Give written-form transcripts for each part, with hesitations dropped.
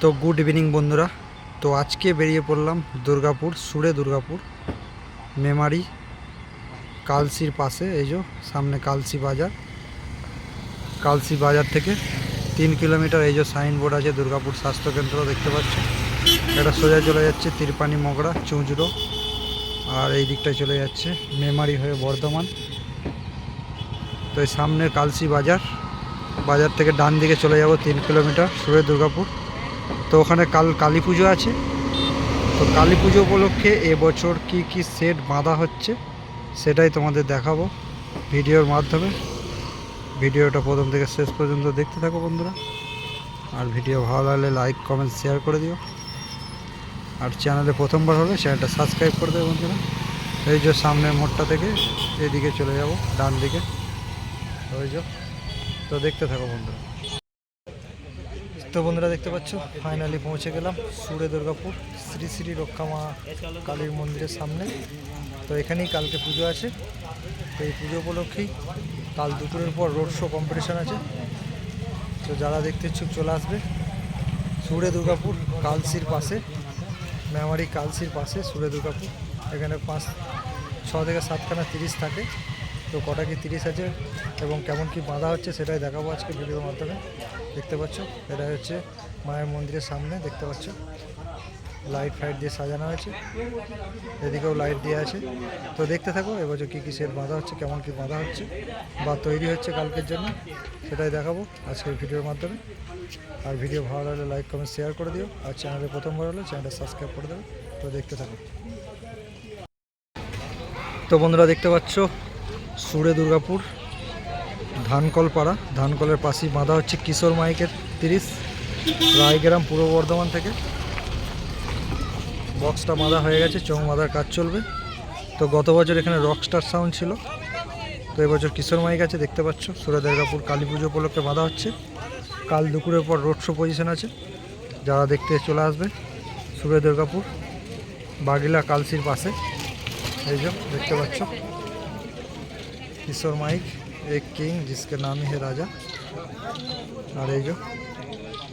তো good evening বন্ধুরা। তো আজকে বেরিয়ে পড়লাম দুর্গাপুর, সুরে দুর্গাপুর মেমারি কালসির পাশে। এই যে সামনে কালসি বাজার, কালসি বাজার থেকে 3 কিলোমিটার। এই যে সাইনবোর্ড আছে দুর্গাপুর স্বাস্থ্যকেন্দ্র, দেখতে পাচ্ছ। এটা সোজা চলে যাচ্ছে তিরপানি মগরা চুঁচড়ো, আর এই দিকটায় চলে যাচ্ছে মেমারি হয়ে বর্ধমান। তো এই সামনে কালসি বাজার, বাজার থেকে ডান দিকে চলে যাব 3 কিলোমিটার সুরে দুর্গাপুর। তো ওখানে কালী পুজো আছে। তো কালী পুজো উপলক্ষে এবছর কি সেট বাঁধা হচ্ছে সেটাই তোমাদের দেখাবো ভিডিওর মাধ্যমে। ভিডিওটা প্রথম থেকে শেষ পর্যন্ত দেখতে থাকো বন্ধুরা। আর ভিডিও ভালো লাগলে লাইক কমেন্ট শেয়ার করে দিও। আর চ্যানেলে প্রথমবার হলে চ্যানেলটা সাবস্ক্রাইব করে দেবে বন্ধুরা। এই যে সামনের মোড়টা থেকে এদিকে চলে যাব ডান দিকে, ওই যে। তো দেখতে থাকো বন্ধুরা। তো বন্ধুরা দেখতে পাচ্ছ, ফাইনালি পৌঁছে গেলাম সুরে দুর্গাপুর শ্রী শ্রী রক্ষামা কালীর মন্দিরের সামনে। তো এখানেই কালকে পুজো আছে। তো এই পুজো উপলক্ষেই কাল দুপুরের পর রোড শো কম্পিটিশান আছে। তো যারা দেখতে ইচ্ছুক চলে আসবে সুরে দুর্গাপুর কালসির পাশে, মেমারি কালসির পাশে সুরে দুর্গাপুর। এখানে 6 থেকে 7খানা 30 থাকে। তো কটা কি 30 আছে এবং কেমন কি বাঁধা হচ্ছে সেটাই দেখাবো আজকে ভিডিওর মাধ্যমে। দেখতে পাচ্ছ এটা হচ্ছে মায়ের মন্দিরের সামনে, দেখতে পাচ্ছ লাইট ফাইট দিয়ে সাজানো হয়েছে, এদিকেও লাইট দিয়ে আছে। তো দেখতে থাকো এবছর কী সেট বাঁধা হচ্ছে, কেমন কি বাঁধা হচ্ছে বা তৈরি হচ্ছে কালকের জন্য, সেটাই দেখাবো আজকের ভিডিওর মাধ্যমে। আর ভিডিও ভালো লাগলে লাইক কমেন্ট শেয়ার করে দিও। আর চ্যানেলে প্রথমবার হলে চ্যানেলটা সাবস্ক্রাইব করে দেবে। তো দেখতে থাকো। তো বন্ধুরা দেখতে পাচ্ছ সুরে দুর্গাপুর ধানকল পাড়া, ধানকলের পাশেই বাঁধা হচ্ছে কিশোর মাইকের 30 রায়গ্রাম পূর্ব বর্ধমান থেকে। বক্সটা বাঁধা হয়ে গেছে, চোখ বাঁধার কাজ চলবে। তো গত বছর এখানে রকস্টার সাউন্ড ছিল, তো এবছর কিশোর মাইক আছে। দেখতে পাচ্ছ সুরে দুর্গাপুর কালী পুজো উপলক্ষে বাঁধা হচ্ছে। কাল দুপুরের পর রোড শো পজিশন আছে, যারা দেখতে চলে আসবে সুরে দুর্গাপুর বাগিলা কালসির পাশে। এই যে দেখতে পাচ্ছ কিশোর মাইক एक किंग जिसके नाम ही है राजा। और এই যে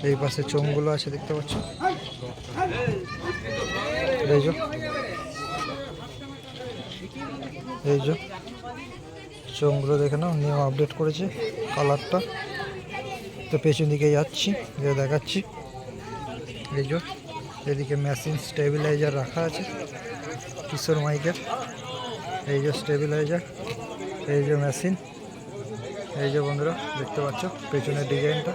এই পাশে চোঙগুলো আছে দেখতে পাচ্ছ। এই যে চোঙগুলো দেখে নাও, নিয়ম আপডেট করেছে কালারটা। তো পেছন দিকে যাচ্ছি, যে দেখাচ্ছি। এই যে এদিকে মেশিন স্টেবিলাইজার রাখা আছে কিশোর মাইকের। এই যে স্টেবিলাইজার, এই যে মেশিন। এই যে বন্ধুরা দেখতে পাচ্ছ পেছনের ডিজাইনটা।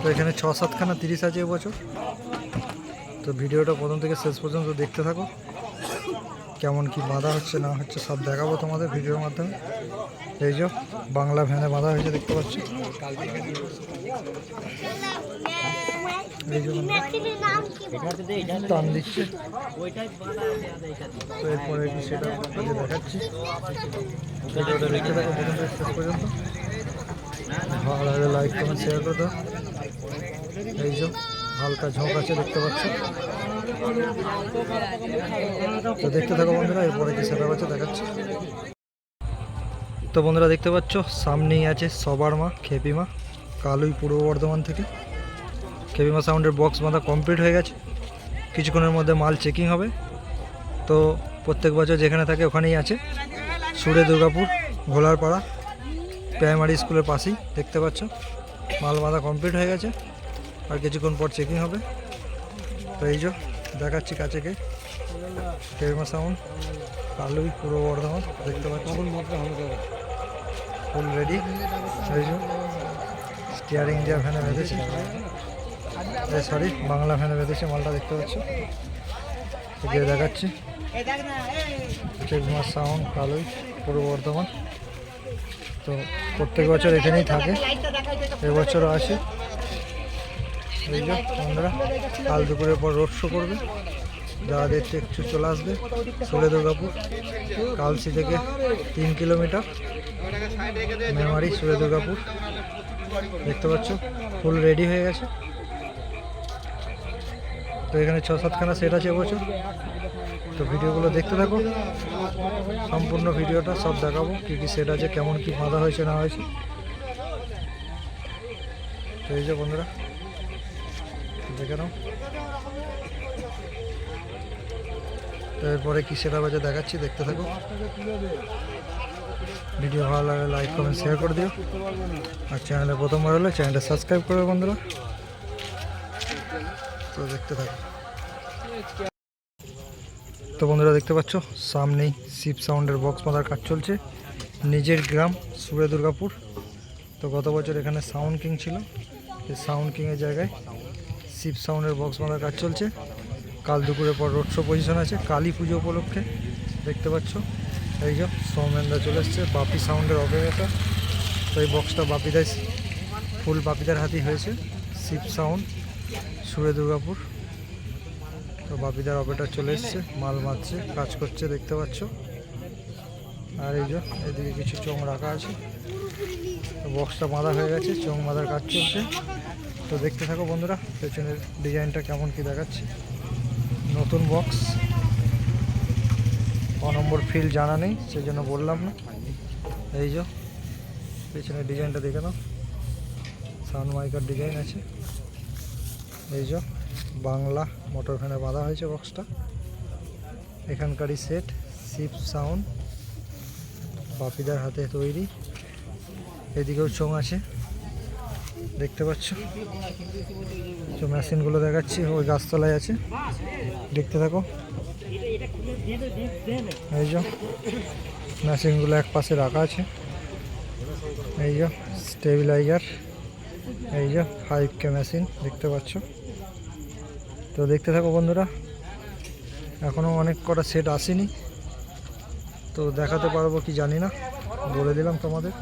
তো এখানে 6-7খানা 30 আছে এবছর। তো ভিডিওটা প্রথম থেকে শেষ পর্যন্ত দেখতে থাকো, কেমন কি বাঁধা হচ্ছে না হচ্ছে সব দেখাবো তোমাদের ভিডিওর মাধ্যমে। এই যে বাংলা ভ্যানে বাঁধা হয়েছে দেখতে পাচ্ছ। এই যে টান দিচ্ছে। তো এরপরে কি সেটা দেখাচ্ছি, ভিডিওটা দেখতে থাকো প্রথম থেকে শেষ পর্যন্ত। ভালো লাগলে লাইক কমেন্ট শেয়ার করে দাও। এই যে হালকা ঝোঁক আছে দেখতে পাচ্ছ। তো দেখতে থাকো বন্ধুরা, এরপরে কি সেটা আছে দেখাচ্ছি। তো বন্ধুরা দেখতে পাচ্ছ সামনেই আছে সবার মা খেপিমা কালুই পূর্ব বর্ধমান থেকে। খেপিমা সাউন্ডের বক্স বাঁধা কমপ্লিট হয়ে গেছে, কিছুক্ষণের মধ্যে মাল চেকিং হবে। তো প্রত্যেক বছর যেখানে থাকে ওখানেই আছে সুরে দুর্গাপুর ভোলারপাড়া প্রাইমারি স্কুলের পাশেই। দেখতে পাচ্ছ মাল বাঁধা কমপ্লিট হয়ে গেছে, আর কিছুক্ষণ পর চেকিং হবে। তো এই যে দেখাচ্ছি কাছে কে খেপিমা সাউন্ড কালুই পূর্ব বর্ধমান, দেখতে পাচ্ছ ফুল রেডি। এই যে স্টিয়ারিং দিয়ে ভ্যানে বেঁধেছে, সরি বাংলা ভ্যানে বেঁধেছে মালটা, দেখতে পাচ্ছ। এদিকে দেখাচ্ছি খেপিমা সাউন্ড কালুই পূর্ব বর্ধমান। তো প্রত্যেক বছর এখানেই থাকে, এবছরও আসে। এই যে বন্ধুরা কাল দুপুরের পর রোড শো করবে, যারা দেখতে একটু চলে আসবে সুরে দুর্গাপুর কালসি থেকে 3 কিলোমিটার মেমারি সুরে দুর্গাপুর। দেখতে পাচ্ছ ফুল রেডি হয়ে গেছে। তো এখানে 6-7খানা সেট আছে এবছর। তো ভিডিওগুলো দেখতে থাকো, সম্পূর্ণ ভিডিওটা সব দেখাবো কী কী সেট আছে, কেমন কি বাঁধা হয়েছে না হয়েছে। তো এই যে বন্ধুরা দেখে নাও। তো এরপরে কি সেটা বাজে দেখাচ্ছি, দেখতে থাকো। ভিডিও ভালো লাগলে লাইক কমেন্ট শেয়ার করে দিও, আর চ্যানেলে প্রথমবার হলে চ্যানেলটা সাবস্ক্রাইব করবে বন্ধুরা। তো দেখতে থাকো। তো বন্ধুরা দেখতে পাচ্ছ সামনেই শিব সাউন্ডের বক্স বাঁধার কাজ চলছে, নিজের গ্রাম সুরে দুর্গাপুর। তো গত বছর এখানে সাউন্ড কিং ছিল, এই সাউন্ড কিংয়ের জায়গায় শিব সাউন্ডের বক্স বাঁধার কাজ চলছে। কাল দুপুরের পর রোড শো পজিশন আছে কালী পুজো উপলক্ষে, দেখতে পাচ্ছ। এই যে সৌমেনদা চলে এসছে, বাপি সাউন্ডের অপারেটর। তো এই বক্সটা বাপিদাই, ফুল বাপিদার হাতেই হয়েছে, শিব সাউন্ড সুরে দুর্গাপুর। তো বাপিদার অপারেটর চলে এসছে, মাল মারছে, কাজ করছে, দেখতে পাচ্ছ। আর এই যে এদিকে কিছু চোঙ রাখা আছে, তো বক্সটা বাঁধা হয়ে গেছে, চোঙ বাঁধার কাজ চলছে। তো দেখতে থাকো বন্ধুরা, পেছনের ডিজাইনটা কেমন কি দেখাচ্ছে। নতুন বক্স, ক নম্বর ফিল জানা নেই, সেই জন্য বললাম না। এই যে পেছনের ডিজাইনটা দেখে নাও, সাউন্ড মাইকার ডিজাইন আছে। এই যে বাংলা মোটর ভ্যানে বাঁধা হয়েছে বক্সটা। এখানকারই সেট শিব সাউন্ড, বাপিদার হাতে তৈরি। এদিকেও চোঙ আছে, দেখতে পাচ্ছ। তো মেশিনগুলো দেখাচ্ছি, ওই গাছতলায় আছে, দেখতে থাকো। এই যে মেশিনগুলো এক পাশে রাখা আছে। এই যে স্টেবিলাইজার, এই যে 5K মেশিন, দেখতে পাচ্ছ। তো দেখতে থাকো বন্ধুরা, এখনও অনেক কটা সেট আসেনি, তো দেখাতে পারবো কি জানি না, বলে দিলাম তোমাদের।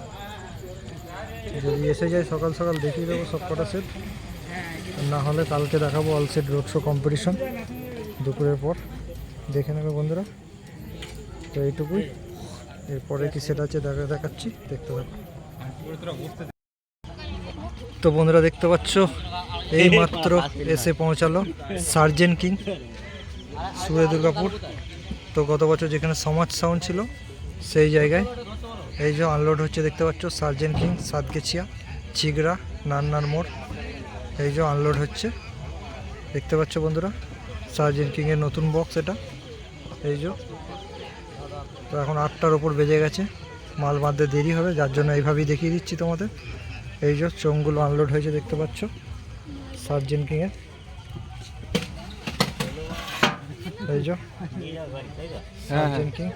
যদি এসে যায় সকাল সকাল দেখিয়ে দেবো সব কটা সেট, না হলে কালকে দেখাবো all set road show competition দুপুরের পর, দেখে নেবে বন্ধুরা। তো এইটুকুই, এরপরে কি সেট আছে দেখাচ্ছি, দেখতে থাকো। তো বন্ধুরা দেখতে পাচ্ছ এই মাত্র এসে পৌঁছালো সার্জেন্ট কিং সুরে দুর্গাপুর। তো গত বছর যেখানে সমাজ সাউন্ড ছিল সেই জায়গায় এই যে আনলোড হচ্ছে, দেখতে পাচ্ছ। সার্জেন্ট কিং সাতগেছিয়া চিগড়া নান্নার মোড়, এই যে আনলোড হচ্ছে, দেখতে পাচ্ছ বন্ধুরা। সার্জেন্ট কিংয়ের নতুন বক্স এটা, এই যে। তো এখন 8টার ওপর বেজে গেছে, মাল বাঁধতে দেরি হবে, যার জন্য এইভাবেই দেখিয়ে দিচ্ছি তোমাদের। এই যে চোঙগুলো আনলোড হয়েছে, দেখতে পাচ্ছ সার্জেন্ট কিংয়ের। এই যে সার্জেন্ট কিং,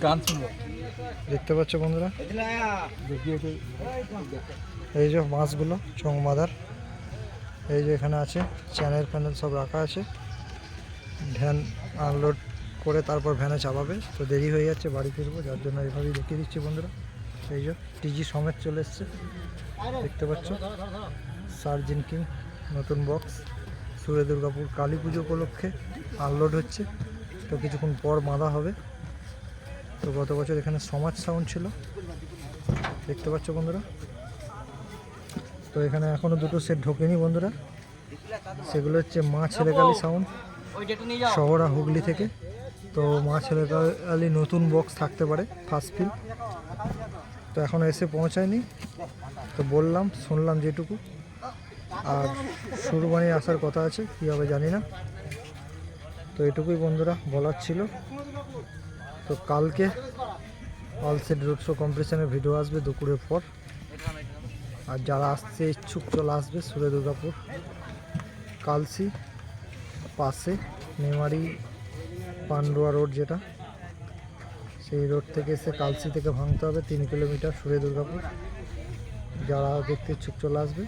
গান শুনবো, দেখতে পাচ্ছ বন্ধুরা। এই যে মাছগুলো চোঙ বাঁধার, এই যে এখানে আছে চ্যানেল ফ্যানেল সব রাখা আছে। ভ্যান আনলোড করে তারপর ভ্যানে চাপাবে, তো দেরি হয়ে যাচ্ছে, বাড়ি ফিরবো, যার জন্য এইভাবেই দেখিয়ে দিচ্ছি বন্ধুরা। এই যে টিজি সমেত চলে এসছে, দেখতে পাচ্ছ। সার্জেন্ট কিং নতুন বক্স সুরে দুর্গাপুর কালী পুজো উপলক্ষে আনলোড হচ্ছে, তো কিছুক্ষণ পর বাঁধা হবে। তো গত বছর এখানে সমাজ সাউন্ড ছিল, দেখতে পাচ্ছ বন্ধুরা। তো এখানে এখনও দুটো সেট ঢোকেনি বন্ধুরা, সেগুলো হচ্ছে মা ছেলেকালী সাউন্ড শহরা হুগলি থেকে। তো মা ছেলেকালী নতুন বক্স থাকতে পারে ফার্স্ট ফিল, তো এখনও এসে পৌঁছায়নি। তো বললাম, শুনলাম যেটুকু, আর সুরবানি আসার কথা আছে, কী হবে জানি না। তো এটুকুই বন্ধুরা বলার ছিল। তো কালকে অল সেট রোড শো কম্পিটিশনের ভিডিও আসবে দুপুরের পর, আর যারা আসতে ইচ্ছুক চলে আসবে সুরে দুর্গাপুর কালসি পাশে মেমারি পান্ডুয়া রোড, যেটা সেই রোড থেকে এসে কালসি থেকে ভাঙতে হবে 3 কিলোমিটার সুরে দুর্গাপুর। যারা দেখতে ইচ্ছুক চলে আসবে।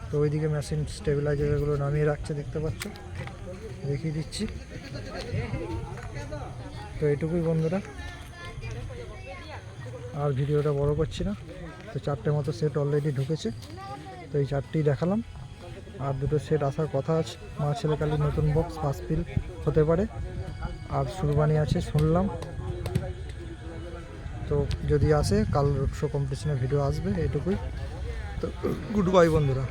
তো ওইদিকে মেশিন স্টেবিলাইজারগুলো নামিয়ে রাখছে, দেখতে পাচ্ছ, দেখিয়ে দিচ্ছি। তো এইটুকুই বন্ধুরা, আর ভিডিওটা বড় করছি না। তো 4টে মতো সেট অলরেডি ঢুকেছে, তো এই 4টেই দেখালাম, আর দুটো সেট আসার কথা আছে। মা ছেলেকালীর নতুন বক্স ফার্স্ট ফিল হতে পারে, আর সুরবানি আছে শুনলাম। তো যদি আসে কাল রোড শো কম্পিটিশনের ভিডিও আসবে, এইটুকুই। তো গুড বাই বন্ধুরা।